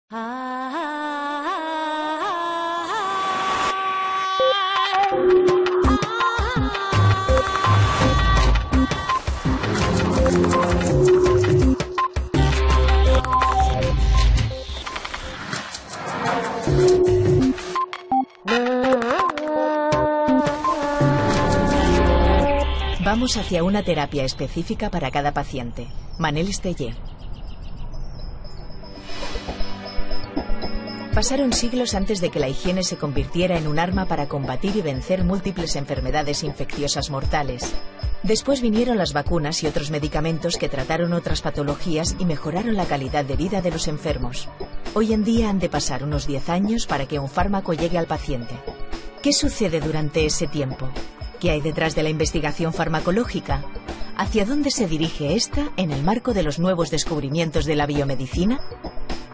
Vamos hacia una terapia específica para cada paciente. Manel Esteller. Pasaron siglos antes de que la higiene se convirtiera en un arma para combatir y vencer múltiples enfermedades infecciosas mortales. Después vinieron las vacunas y otros medicamentos que trataron otras patologías y mejoraron la calidad de vida de los enfermos. Hoy en día han de pasar unos 10 años para que un fármaco llegue al paciente. ¿Qué sucede durante ese tiempo? ¿Qué hay detrás de la investigación farmacológica? ¿Hacia dónde se dirige esta en el marco de los nuevos descubrimientos de la biomedicina?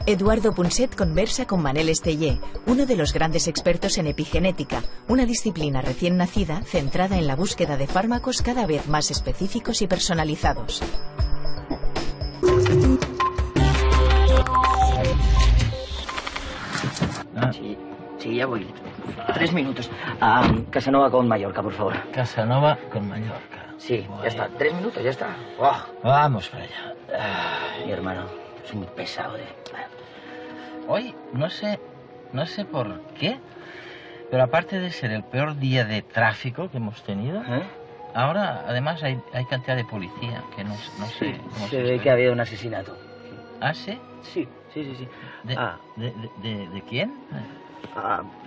Eduardo Punset conversa con Manel Esteller, uno de los grandes expertos en epigenética, una disciplina recién nacida centrada en la búsqueda de fármacos cada vez más específicos y personalizados. Sí, ya voy. 3 minutos. Casanova con Mallorca, por favor. Casanova con Mallorca. Sí, bueno. Ya está. 3 minutos, ya está. Vamos para allá. Mi hermano es muy pesado. Hoy no sé por qué, pero aparte de ser el peor día de tráfico que hemos tenido, ahora además hay cantidad de policía que no sé cómo se ve que ha habido un asesinato. ¿Ah, sí? Sí. ¿De quién?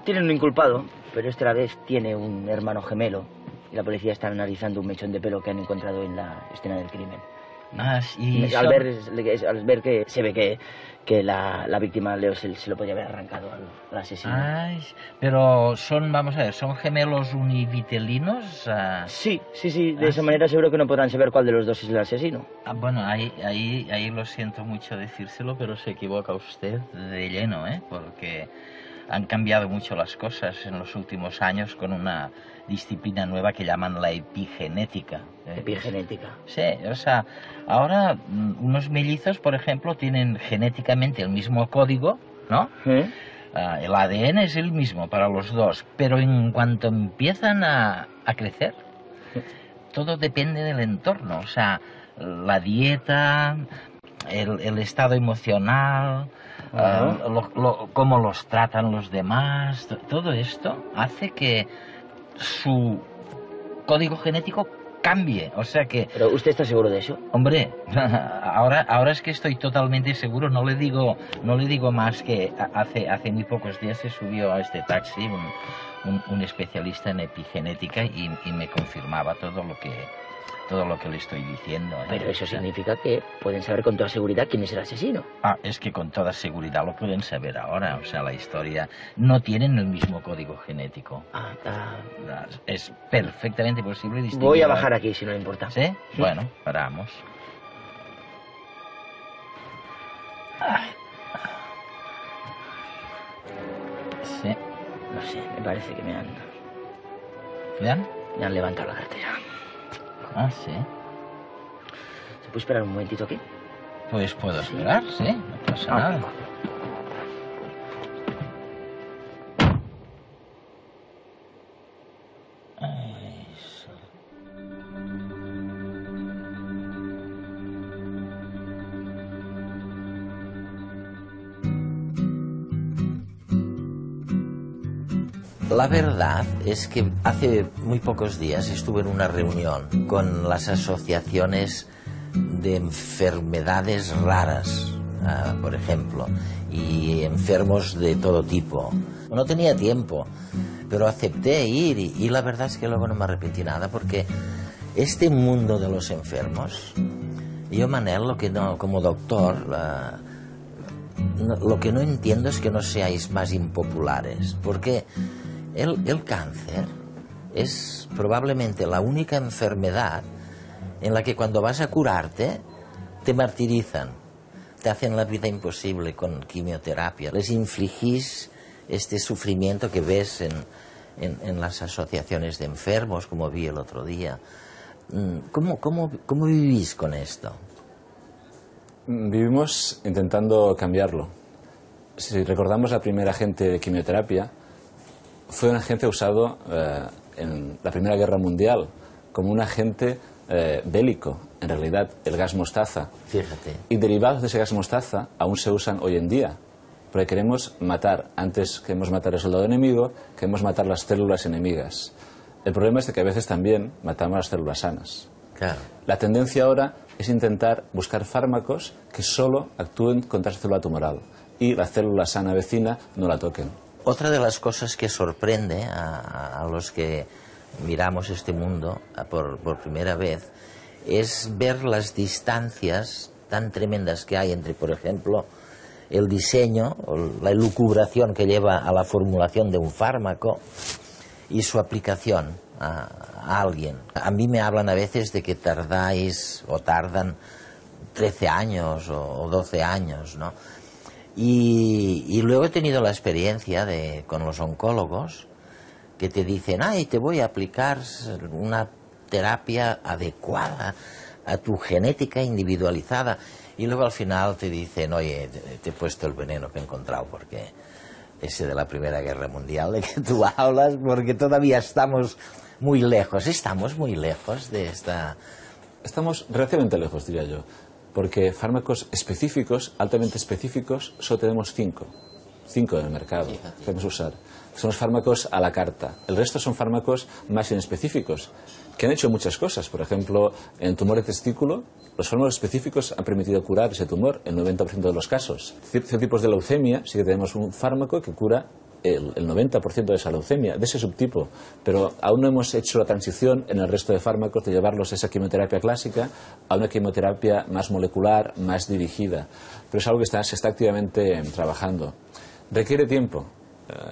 Tienen un inculpado, pero esta vez tiene un hermano gemelo y la policía está analizando un mechón de pelo que han encontrado en la escena del crimen. Y al ver que se ve que la víctima Leo se lo podía haber arrancado al asesino. Pero son gemelos univitelinos. Sí. De esa manera seguro que no podrán saber cuál de los dos es el asesino. Bueno, ahí lo siento mucho decírselo, pero se equivoca usted de lleno, porque han cambiado mucho las cosas en los últimos años con una disciplina nueva que llaman la epigenética. ¿Epigenética? Sí, o sea, ahora unos mellizos, por ejemplo, tienen genéticamente el mismo código, ¿no? El ADN es el mismo para los dos, pero en cuanto empiezan a crecer, todo depende del entorno, o sea, la dieta, el estado emocional, cómo los tratan los demás, todo esto hace que su código genético cambie, o sea que... ¿Pero usted está seguro de eso? Hombre, ahora es que estoy totalmente seguro, no le digo más que hace muy pocos días se subió a este taxi un especialista en epigenética y me confirmaba todo lo que le estoy diciendo. Pero eso significa que pueden saber con toda seguridad quién es el asesino. Es que con toda seguridad lo pueden saber ahora. O sea, la historia no tienen el mismo código genético. Es perfectamente posible distinguir. Voy a bajar aquí, si no le importa. ¿Sí? Bueno, paramos. Sí. No sé, me parece que me han... ¿Vean? Me han levantado la cartera. Sí. ¿Se puede esperar un momentito aquí? Pues puedo esperar, sí, no pasa nada. La verdad es que hace muy pocos días estuve en una reunión con las asociaciones de enfermedades raras, por ejemplo, y enfermos de todo tipo. No tenía tiempo, pero acepté ir y la verdad es que luego no me arrepentí nada porque este mundo de los enfermos, yo, Manel, como doctor, lo que no entiendo es que no seáis más impopulares, porque el cáncer es probablemente la única enfermedad en la que cuando vas a curarte te martirizan, te hacen la vida imposible con quimioterapia, les infligís este sufrimiento que ves en las asociaciones de enfermos, como vi el otro día. ¿Cómo vivís con esto? Vivimos intentando cambiarlo. si recordamos la primera agente de quimioterapia, fue un agente usado en la Primera Guerra Mundial como un agente bélico, en realidad el gas mostaza. Fíjate. Y derivados de ese gas mostaza aún se usan hoy en día, porque queremos matar, antes queremos matar al soldado enemigo, queremos matar las células enemigas. El problema es de que a veces también matamos las células sanas. Claro. La tendencia ahora es intentar buscar fármacos que solo actúen contra esa célula tumoral y la célula sana vecina no la toquen. Otra de las cosas que sorprende a los que miramos este mundo por primera vez es ver las distancias tan tremendas que hay entre, por ejemplo, el diseño o la elucubración que lleva a la formulación de un fármaco y su aplicación a alguien. A mí me hablan a veces de que tardáis o tardan 13 años o 12 años, ¿no? Y luego he tenido la experiencia con los oncólogos que te dicen, ay, te voy a aplicar una terapia adecuada a tu genética individualizada. Y luego al final te dicen, oye, te he puesto el veneno que he encontrado, porque ese de la Primera Guerra Mundial de que tú hablas, porque todavía estamos muy lejos de esta... Estamos relativamente lejos, diría yo, porque fármacos específicos, altamente específicos, solo tenemos 5 en el mercado que podemos usar. Son los fármacos a la carta. El resto son fármacos más inespecíficos, que han hecho muchas cosas. Por ejemplo, en el tumor de testículo, los fármacos específicos han permitido curar ese tumor en el 90% de los casos. Ciertos tipos de leucemia sí que tenemos un fármaco que cura el 90% de esa leucemia, de ese subtipo, pero aún no hemos hecho la transición en el resto de fármacos de llevarlos de esa quimioterapia clásica a una quimioterapia más molecular, más dirigida. Pero es algo que se está activamente trabajando. Requiere tiempo.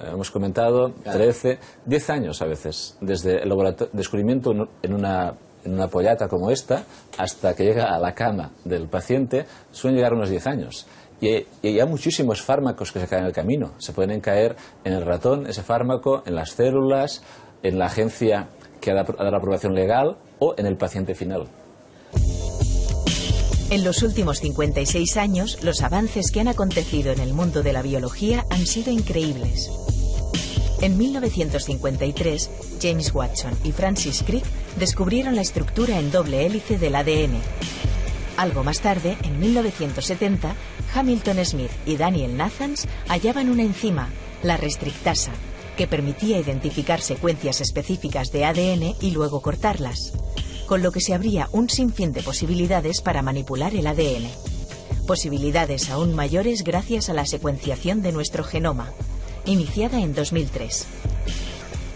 Hemos comentado 13, 10 años a veces, desde el descubrimiento en una pollata como esta hasta que llega a la cama del paciente, suelen llegar unos 10 años. Y hay muchísimos fármacos que se caen en el camino. Se pueden caer en el ratón, ese fármaco, en las células, en la agencia que ha dado la aprobación legal o en el paciente final. En los últimos 56 años, los avances que han acontecido en el mundo de la biología han sido increíbles. En 1953, James Watson y Francis Crick descubrieron la estructura en doble hélice del ADN. Algo más tarde, en 1970, Hamilton Smith y Daniel Nathans hallaban una enzima, la restrictasa, que permitía identificar secuencias específicas de ADN y luego cortarlas, con lo que se abría un sinfín de posibilidades para manipular el ADN. Posibilidades aún mayores gracias a la secuenciación de nuestro genoma, iniciada en 2003.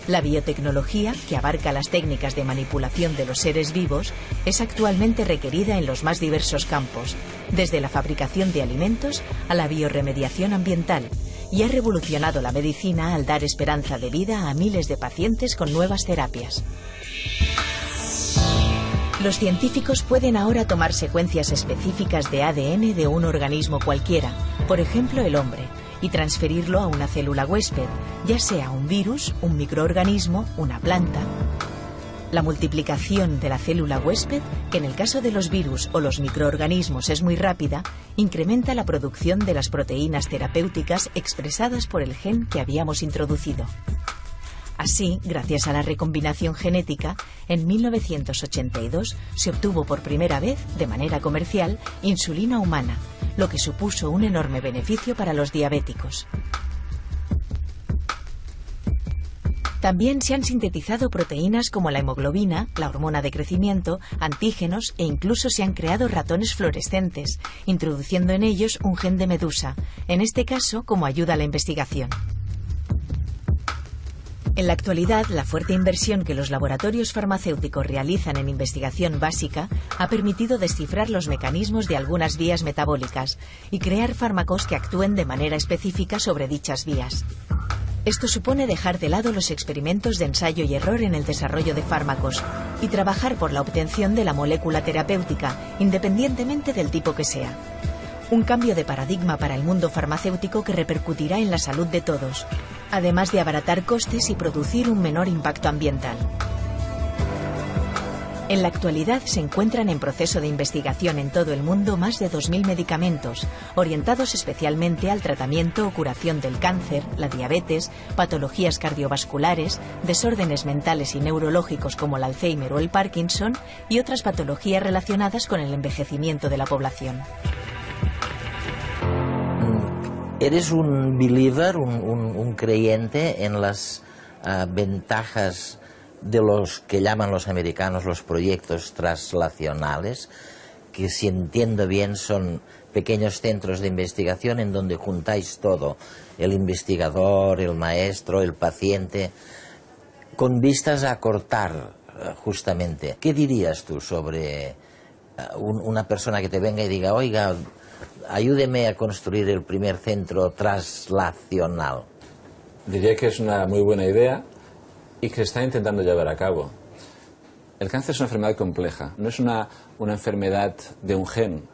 La biotecnología, que abarca las técnicas de manipulación de los seres vivos, es actualmente requerida en los más diversos campos, desde la fabricación de alimentos a la biorremediación ambiental, y ha revolucionado la medicina al dar esperanza de vida a miles de pacientes con nuevas terapias. Los científicos pueden ahora tomar secuencias específicas de ADN de un organismo cualquiera, por ejemplo el hombre, y transferirlo a una célula huésped, ya sea un virus, un microorganismo, una planta. La multiplicación de la célula huésped, que en el caso de los virus o los microorganismos es muy rápida, incrementa la producción de las proteínas terapéuticas expresadas por el gen que habíamos introducido. Así, gracias a la recombinación genética, en 1982 se obtuvo por primera vez, de manera comercial, insulina humana, lo que supuso un enorme beneficio para los diabéticos. También se han sintetizado proteínas como la hemoglobina, la hormona de crecimiento, antígenos e incluso se han creado ratones fluorescentes, introduciendo en ellos un gen de medusa, en este caso como ayuda a la investigación. En la actualidad, la fuerte inversión que los laboratorios farmacéuticos realizan en investigación básica ha permitido descifrar los mecanismos de algunas vías metabólicas y crear fármacos que actúen de manera específica sobre dichas vías. Esto supone dejar de lado los experimentos de ensayo y error en el desarrollo de fármacos y trabajar por la obtención de la molécula terapéutica, independientemente del tipo que sea. Un cambio de paradigma para el mundo farmacéutico que repercutirá en la salud de todos, además de abaratar costes y producir un menor impacto ambiental. En la actualidad se encuentran en proceso de investigación en todo el mundo más de 2.000 medicamentos, orientados especialmente al tratamiento o curación del cáncer, la diabetes, patologías cardiovasculares, desórdenes mentales y neurológicos como el Alzheimer o el Parkinson y otras patologías relacionadas con el envejecimiento de la población. ¿Eres un believer, un creyente en las ventajas de los que llaman los americanos los proyectos translacionales, que si entiendo bien son pequeños centros de investigación en donde juntáis todo, el investigador, el maestro, el paciente, con vistas a acortar justamente? ¿Qué dirías tú sobre una persona que te venga y diga, oiga, ayúdeme a construir el primer centro translacional? Diría que es una muy buena idea y que se está intentando llevar a cabo. El cáncer es una enfermedad compleja, no es una enfermedad de un gen,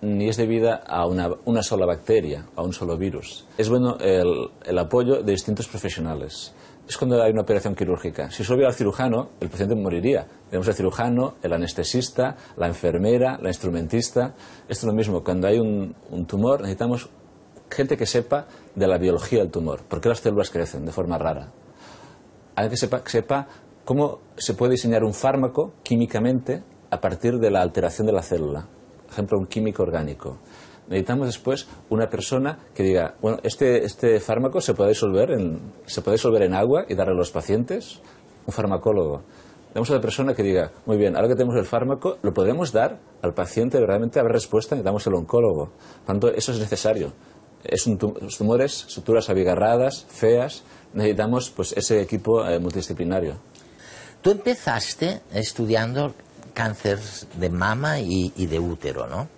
ni es debida a una sola bacteria, a un solo virus. Es bueno el apoyo de distintos profesionales. Es cuando hay una operación quirúrgica. Si solo hubiera el cirujano, el paciente moriría. Tenemos el cirujano, el anestesista, la enfermera, la instrumentista. Esto es lo mismo. Cuando hay un tumor, necesitamos gente que sepa de la biología del tumor. ¿Por qué las células crecen de forma rara? Alguien que sepa cómo se puede diseñar un fármaco químicamente a partir de la alteración de la célula. Por ejemplo, un químico orgánico. Necesitamos después una persona que diga, bueno, este fármaco se puede disolver en agua y darle a los pacientes. Un farmacólogo. Tenemos a la persona que diga, muy bien, ahora que tenemos el fármaco, ¿lo podremos dar al paciente? ¿Realmente habrá respuesta? Necesitamos el oncólogo. Por tanto, eso es necesario. Los tumores, estructuras abigarradas, feas, necesitamos pues ese equipo multidisciplinario. Tú empezaste estudiando cáncer de mama y de útero, ¿no?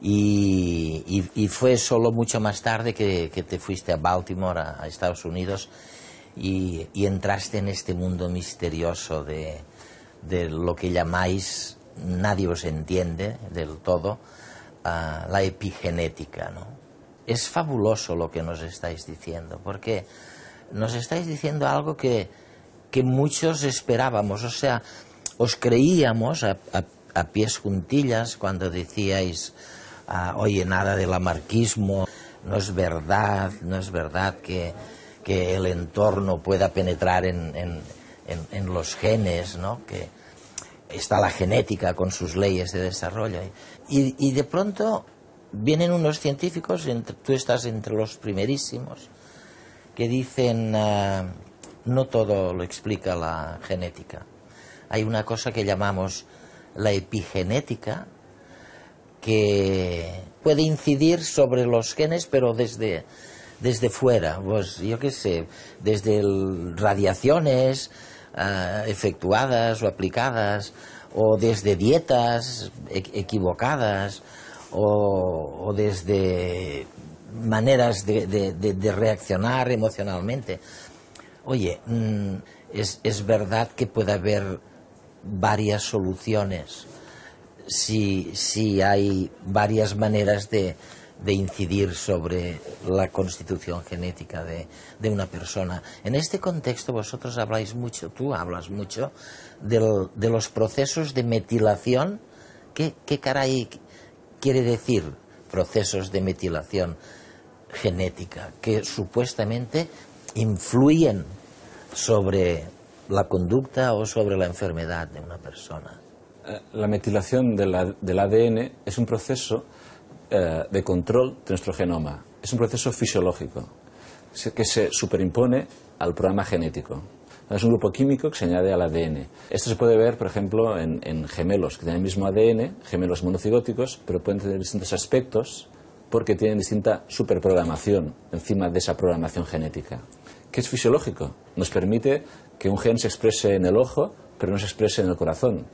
Y fue solo mucho más tarde que te fuiste a Baltimore, a Estados Unidos, y entraste en este mundo misterioso de lo que llamáis, nadie os entiende del todo, la epigenética, ¿no? Es fabuloso lo que nos estáis diciendo, porque nos estáis diciendo algo que muchos esperábamos, o sea, os creíamos a pies juntillas cuando decíais, oye, nada del lamarquismo, no es verdad que el entorno pueda penetrar en los genes, ¿no? Que está la genética con sus leyes de desarrollo. Y de pronto vienen unos científicos, tú estás entre los primerísimos, que dicen, no todo lo explica la genética. Hay una cosa que llamamos la epigenética, que puede incidir sobre los genes, pero desde fuera, pues yo qué sé, desde radiaciones efectuadas o aplicadas, o desde dietas equivocadas, o desde maneras de reaccionar emocionalmente. Oye, es verdad que puede haber varias soluciones si hay varias maneras de incidir sobre la constitución genética de una persona. En este contexto vosotros habláis mucho, tú hablas mucho de los procesos de metilación. ¿Qué caray quiere decir procesos de metilación genética que supuestamente influyen sobre la conducta o sobre la enfermedad de una persona? La metilación del ADN es un proceso de control de nuestro genoma. Es un proceso fisiológico que se superimpone al programa genético. Es un grupo químico que se añade al ADN. Esto se puede ver, por ejemplo, en gemelos que tienen el mismo ADN, gemelos monocigóticos, pero pueden tener distintos aspectos porque tienen distinta superprogramación encima de esa programación genética. ¿Qué es fisiológico? Nos permite que un gen se exprese en el ojo, pero no se exprese en el corazón.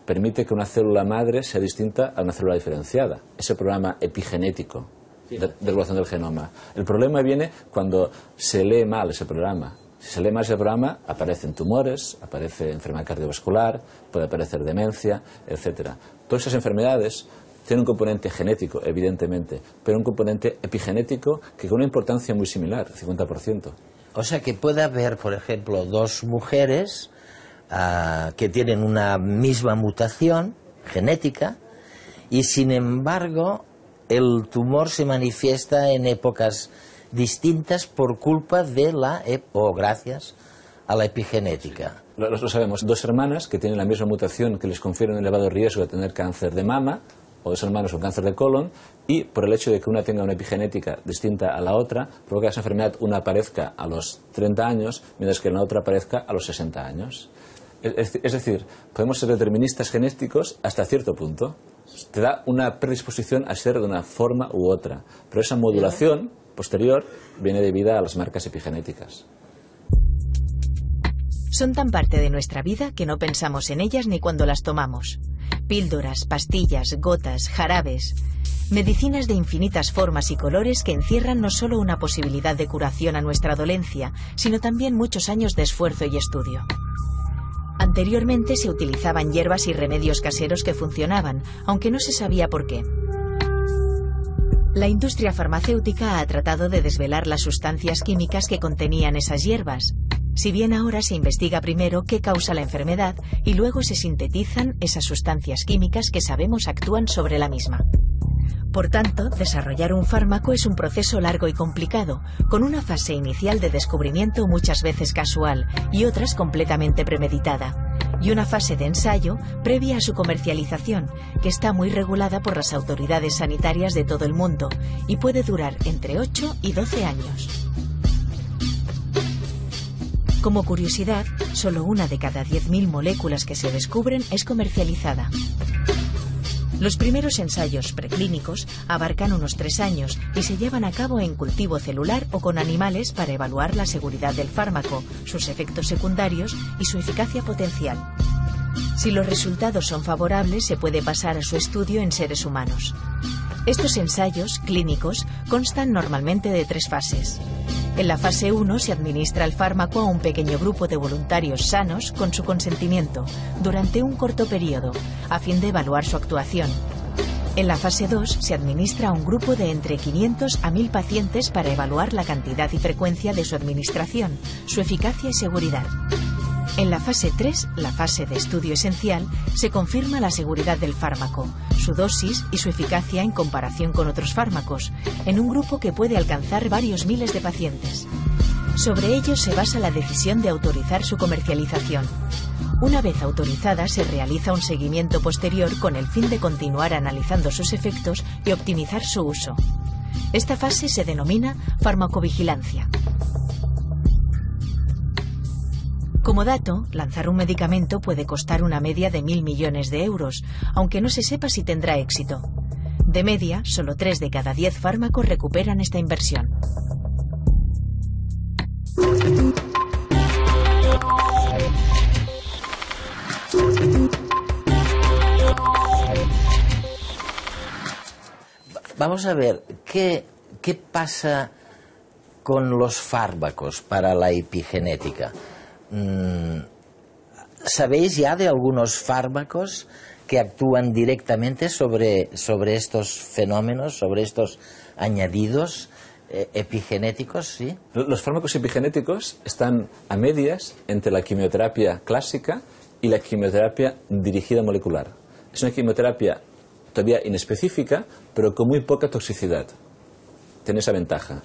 Permite que una célula madre sea distinta a una célula diferenciada. Ese programa epigenético de regulación del genoma. El problema viene cuando se lee mal ese programa. Si se lee mal ese programa, aparecen tumores, aparece enfermedad cardiovascular, puede aparecer demencia, etc. Todas esas enfermedades tienen un componente genético, evidentemente, pero un componente epigenético que con una importancia muy similar, 50%. O sea que puede haber, por ejemplo, dos mujeres que tienen una misma mutación genética y sin embargo el tumor se manifiesta en épocas distintas por culpa de o gracias a la epigenética. Lo sabemos, dos hermanas que tienen la misma mutación que les confiere un elevado riesgo de tener cáncer de mama, o dos hermanos con cáncer de colon, y por el hecho de que una tenga una epigenética distinta a la otra, provoca que esa enfermedad una aparezca a los 30 años, mientras que la otra aparezca a los 60 años. Es decir, podemos ser deterministas genéticos hasta cierto punto. Te da una predisposición a ser de una forma u otra, pero esa modulación posterior viene debida a las marcas epigenéticas. Son tan parte de nuestra vida que no pensamos en ellas ni cuando las tomamos. Píldoras, pastillas, gotas, jarabes. Medicinas de infinitas formas y colores que encierran no solo una posibilidad de curación a nuestra dolencia, sino también muchos años de esfuerzo y estudio. Anteriormente se utilizaban hierbas y remedios caseros que funcionaban, aunque no se sabía por qué. La industria farmacéutica ha tratado de desvelar las sustancias químicas que contenían esas hierbas. Si bien ahora se investiga primero qué causa la enfermedad y luego se sintetizan esas sustancias químicas que sabemos actúan sobre la misma. Por tanto, desarrollar un fármaco es un proceso largo y complicado, con una fase inicial de descubrimiento muchas veces casual y otras completamente premeditada, y una fase de ensayo previa a su comercialización, que está muy regulada por las autoridades sanitarias de todo el mundo y puede durar entre 8 y 12 años. Como curiosidad, solo una de cada 10.000 moléculas que se descubren es comercializada. Los primeros ensayos preclínicos abarcan unos 3 años y se llevan a cabo en cultivo celular o con animales para evaluar la seguridad del fármaco, sus efectos secundarios y su eficacia potencial. Si los resultados son favorables, se puede pasar a su estudio en seres humanos. Estos ensayos clínicos constan normalmente de 3 fases. En la fase 1 se administra el fármaco a un pequeño grupo de voluntarios sanos con su consentimiento durante un corto periodo, a fin de evaluar su actuación. En la fase 2 se administra a un grupo de entre 500 a 1000 pacientes para evaluar la cantidad y frecuencia de su administración, su eficacia y seguridad. En la fase 3, la fase de estudio esencial, se confirma la seguridad del fármaco, su dosis y su eficacia en comparación con otros fármacos, en un grupo que puede alcanzar varios miles de pacientes. Sobre ello se basa la decisión de autorizar su comercialización. Una vez autorizada, se realiza un seguimiento posterior con el fin de continuar analizando sus efectos y optimizar su uso. Esta fase se denomina farmacovigilancia. Como dato, lanzar un medicamento puede costar una media de 1.000 millones de euros, aunque no se sepa si tendrá éxito. De media, solo 3 de cada 10 fármacos recuperan esta inversión. Vamos a ver, ¿qué pasa con los fármacos para la epigenética? ¿Sabéis ya de algunos fármacos que actúan directamente sobre estos fenómenos, sobre estos añadidos epigenéticos? ¿Sí? Los fármacos epigenéticos están a medias entre la quimioterapia clásica y la quimioterapia dirigida molecular. Es una quimioterapia todavía inespecífica, pero con muy poca toxicidad. Tiene esa ventaja.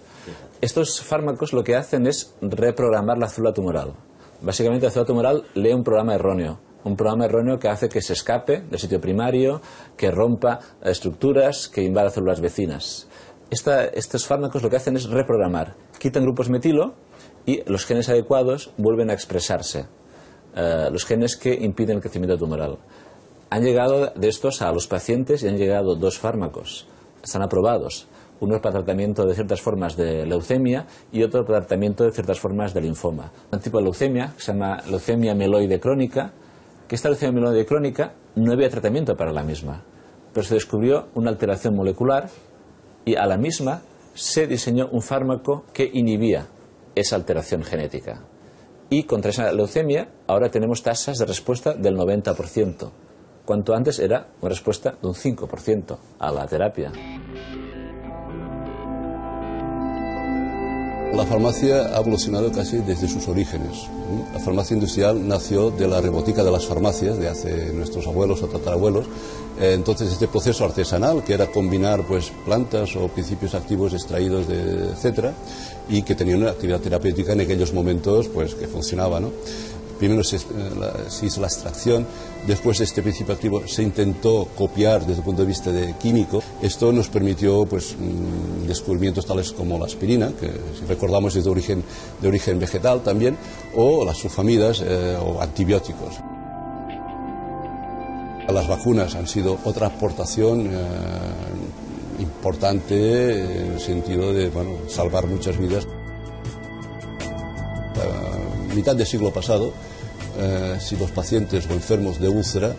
Estos fármacos lo que hacen es reprogramar la célula tumoral. Básicamente la célula tumoral lee un programa erróneo que hace que se escape del sitio primario, que rompa estructuras, que invada células vecinas. Estos fármacos lo que hacen es reprogramar, quitan grupos metilo y los genes adecuados vuelven a expresarse, los genes que impiden el crecimiento tumoral. Han llegado de estos a los pacientes y han llegado 2 fármacos, están aprobados. Uno para tratamiento de ciertas formas de leucemia y otro para tratamiento de ciertas formas de linfoma. Un tipo de leucemia que se llama leucemia mieloide crónica, que esta leucemia mieloide crónica no había tratamiento para la misma, pero se descubrió una alteración molecular y a la misma se diseñó un fármaco que inhibía esa alteración genética. Y contra esa leucemia ahora tenemos tasas de respuesta del 90%, cuanto antes era una respuesta de un 5% a la terapia. La farmacia ha evolucionado casi desde sus orígenes. La farmacia industrial nació de la robótica de las farmacias, de hace nuestros abuelos o tatarabuelos. Entonces este proceso artesanal, que era combinar pues plantas o principios activos extraídos de etcétera, y que tenían una actividad terapéutica en aquellos momentos pues que funcionaba, ¿no? Primero se hizo la extracción, después este principio activo se intentó copiar desde el punto de vista químico. Esto nos permitió pues, descubrimientos tales como la aspirina, que si recordamos es de origen vegetal también, o las sulfamidas o antibióticos. Las vacunas han sido otra aportación importante en el sentido de salvar muchas vidas. A mitad del siglo pasado, si los pacientes o enfermos de úlcera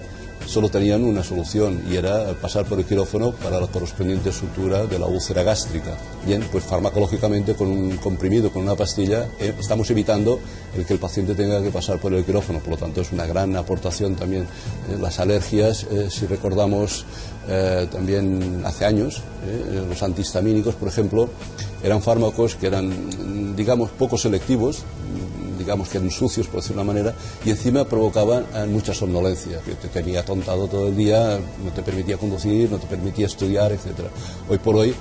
solo tenían una solución y era pasar por el quirófano para la correspondiente sutura de la úlcera gástrica. Bien, pues farmacológicamente con un comprimido, con una pastilla, estamos evitando el que el paciente tenga que pasar por el quirófano, por lo tanto es una gran aportación también. Las alergias, si recordamos también hace años, los antihistamínicos, por ejemplo, eran fármacos que eran, digamos, poco selectivos, digamos que eran sucios, por decir una manera, y encima provocaban mucha somnolencia, que te tenía atontado todo el día, no te permitía conducir, no te permitía estudiar, etc. Hoy por hoy,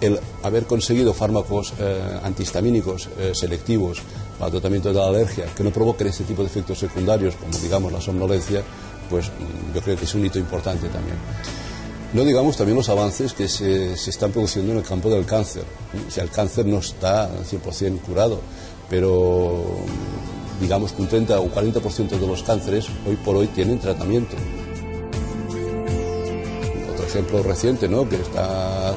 el haber conseguido fármacos antihistamínicos selectivos para el tratamiento de la alergia, que no provoquen este tipo de efectos secundarios, como digamos la somnolencia, pues yo creo que es un hito importante también. No digamos también los avances que se están produciendo en el campo del cáncer. O sea, el cáncer no está al 100% curado, pero digamos que un 30 o 40% de los cánceres hoy por hoy tienen tratamiento. Otro ejemplo reciente, ¿no?, que está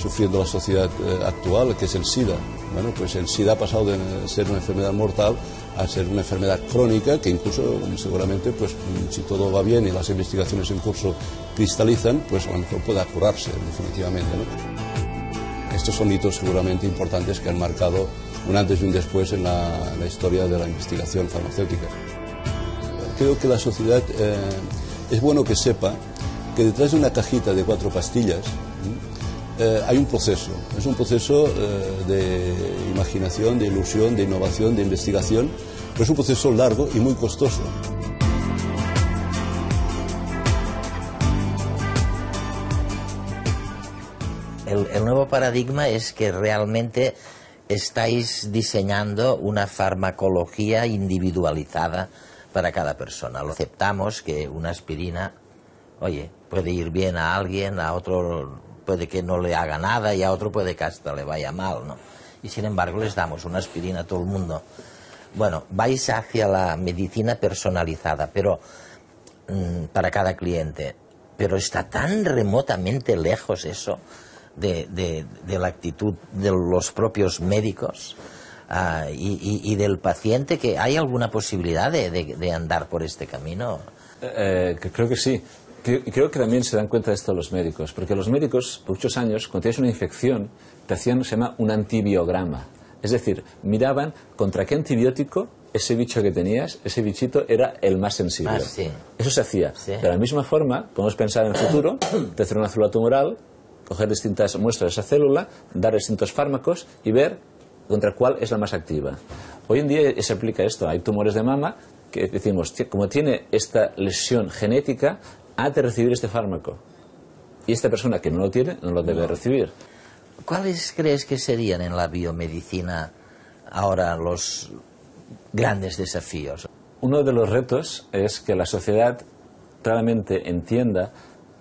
sufriendo la sociedad actual, que es el SIDA. Bueno, pues el SIDA ha pasado de ser una enfermedad mortal a ser una enfermedad crónica que incluso seguramente pues si todo va bien y las investigaciones en curso cristalizan, pues a lo mejor pueda curarse definitivamente, ¿no? Estos son hitos seguramente importantes que han marcado un antes y un después en la historia de la investigación farmacéutica. Creo que la sociedad es bueno que sepa que detrás de una cajita de 4 pastillas hay un proceso. Es un proceso de imaginación, de ilusión, de innovación, de investigación, pero es un proceso largo y muy costoso. El nuevo paradigma es que realmente estáis diseñando una farmacología individualizada para cada persona. Lo aceptamos que una aspirina, oye, puede ir bien a alguien, a otro puede que no le haga nada y a otro puede que hasta le vaya mal, ¿no? Y sin embargo les damos una aspirina a todo el mundo. Bueno, vais hacia la medicina personalizada, pero para cada cliente. Pero está tan remotamente lejos eso de la actitud de los propios médicos y del paciente, que hay alguna posibilidad de andar por este camino. Creo que sí. Creo que también se dan cuenta de esto los médicos, porque los médicos, por muchos años, cuando tienes una infección, te hacían, se llama un antibiograma. Es decir, miraban contra qué antibiótico ese bicho que tenías, ese bichito era el más sensible. Sí. Eso se hacía. Sí. De la misma forma, podemos pensar en el futuro, de hacer una célula tumoral, coger distintas muestras de esa célula, dar distintos fármacos y ver contra cuál es la más activa. Hoy en día se aplica esto. Hay tumores de mama que decimos, como tiene esta lesión genética, ha de recibir este fármaco. Y esta persona que no lo tiene, no lo debe recibir. ¿Cuáles crees que serían en la biomedicina ahora los grandes desafíos? Uno de los retos es que la sociedad claramente entienda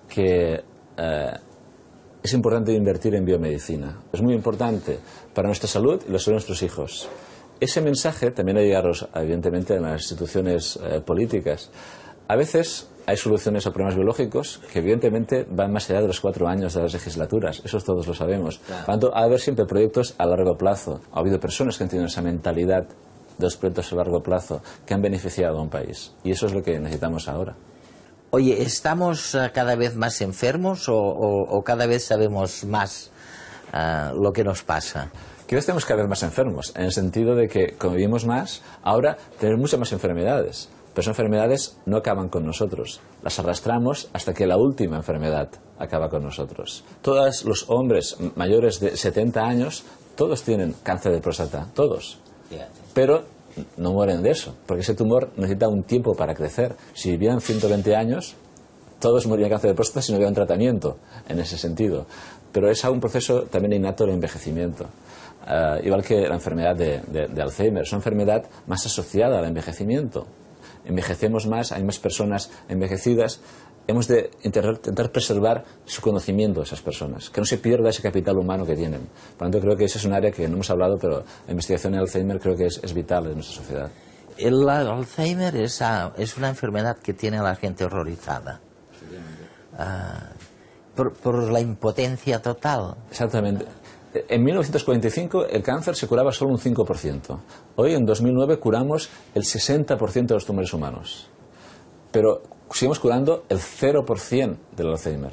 que es importante invertir en biomedicina. Es muy importante para nuestra salud y la salud de nuestros hijos. Ese mensaje también ha llegado, evidentemente, a las instituciones políticas. A veces hay soluciones a problemas biológicos que evidentemente van más allá de los 4 años de las legislaturas, eso todos lo sabemos. Por tanto, ha de haber siempre proyectos a largo plazo. Ha habido personas que han tenido esa mentalidad de los proyectos a largo plazo que han beneficiado a un país, y eso es lo que necesitamos ahora. Oye, ¿estamos cada vez más enfermos o cada vez sabemos más lo que nos pasa? Quizás estemos cada vez más enfermos, en el sentido de que, como vivimos más, ahora tenemos muchas más enfermedades. Pero esas enfermedades no acaban con nosotros, las arrastramos hasta que la última enfermedad acaba con nosotros. Todos los hombres mayores de 70 años Todos tienen cáncer de próstata, todos. Pero no mueren de eso, porque ese tumor necesita un tiempo para crecer. Si vivieran 120 años, todos morirían de cáncer de próstata si no hubiera un tratamiento en ese sentido. Pero es un proceso también innato del envejecimiento. Igual que la enfermedad de Alzheimer, es una enfermedad más asociada al envejecimiento. Envejecemos más, hay más personas envejecidas. Hemos de intentar preservar su conocimiento de esas personas, que no se pierda ese capital humano que tienen. Por lo tanto, creo que ese es un área que no hemos hablado, pero la investigación en Alzheimer creo que es vital en nuestra sociedad. El Alzheimer es una enfermedad que tiene a la gente horrorizada. Por la impotencia total. Exactamente. En 1945 el cáncer se curaba solo un 5%. Hoy, en 2009, curamos el 60% de los tumores humanos. Pero seguimos curando el 0% del Alzheimer.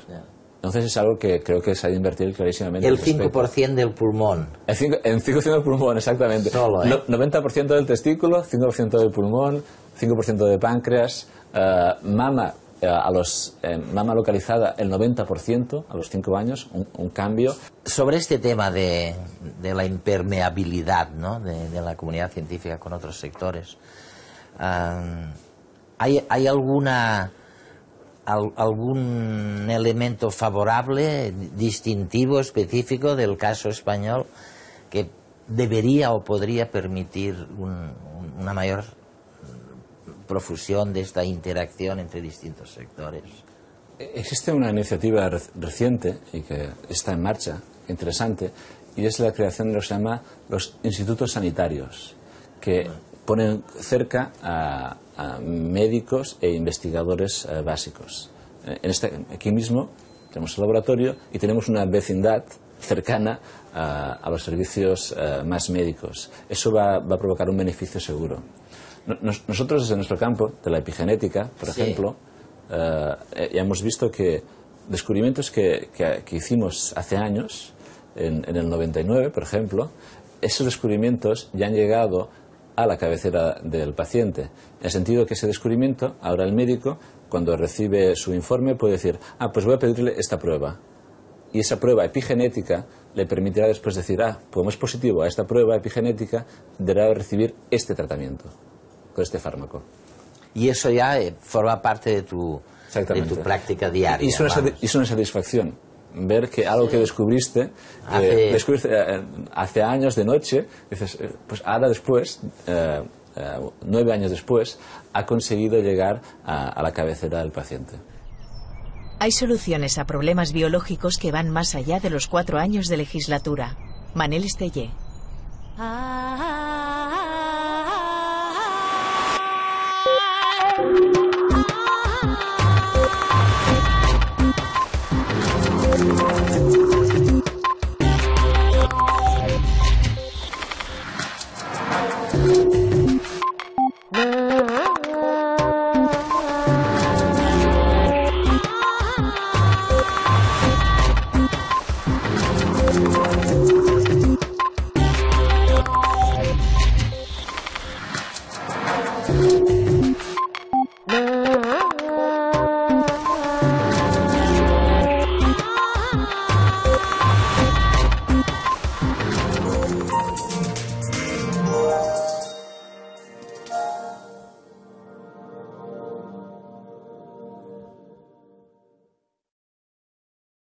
Entonces es algo que creo que se ha de invertir clarísimamente. El 5% del pulmón. El 5% del pulmón, exactamente. Solo, 90% del testículo, 5% del pulmón, 5% de páncreas, mama. Mama localizada el 90% a los 5 años, un cambio. Sobre este tema de la impermeabilidad, ¿no?, de la comunidad científica con otros sectores, ¿hay algún elemento favorable, distintivo, específico del caso español que debería o podría permitir una mayor profusión de esta interacción entre distintos sectores? Existe una iniciativa reciente y que está en marcha, interesante, y es la creación de lo que se llama los institutos sanitarios, que ponen cerca a médicos e investigadores básicos. Aquí mismo tenemos el laboratorio y tenemos una vecindad cercana a los servicios más médicos. Eso va a provocar un beneficio seguro. Nosotros, desde nuestro campo de la epigenética, por ejemplo, ya hemos visto que descubrimientos que hicimos hace años, en el 99, por ejemplo, esos descubrimientos ya han llegado a la cabecera del paciente. En el sentido que ese descubrimiento, ahora el médico, cuando recibe su informe, puede decir, pues voy a pedirle esta prueba. Y esa prueba epigenética le permitirá después decir, como es positivo a esta prueba epigenética, deberá recibir este tratamiento, con este fármaco. Y eso ya forma parte de tu práctica diaria. Y es una satisfacción ver que algo que descubriste hace años de noche, dices, pues ahora después, 9 años después, ha conseguido llegar a la cabecera del paciente. Hay soluciones a problemas biológicos que van más allá de los 4 años de legislatura. Manel Estellé.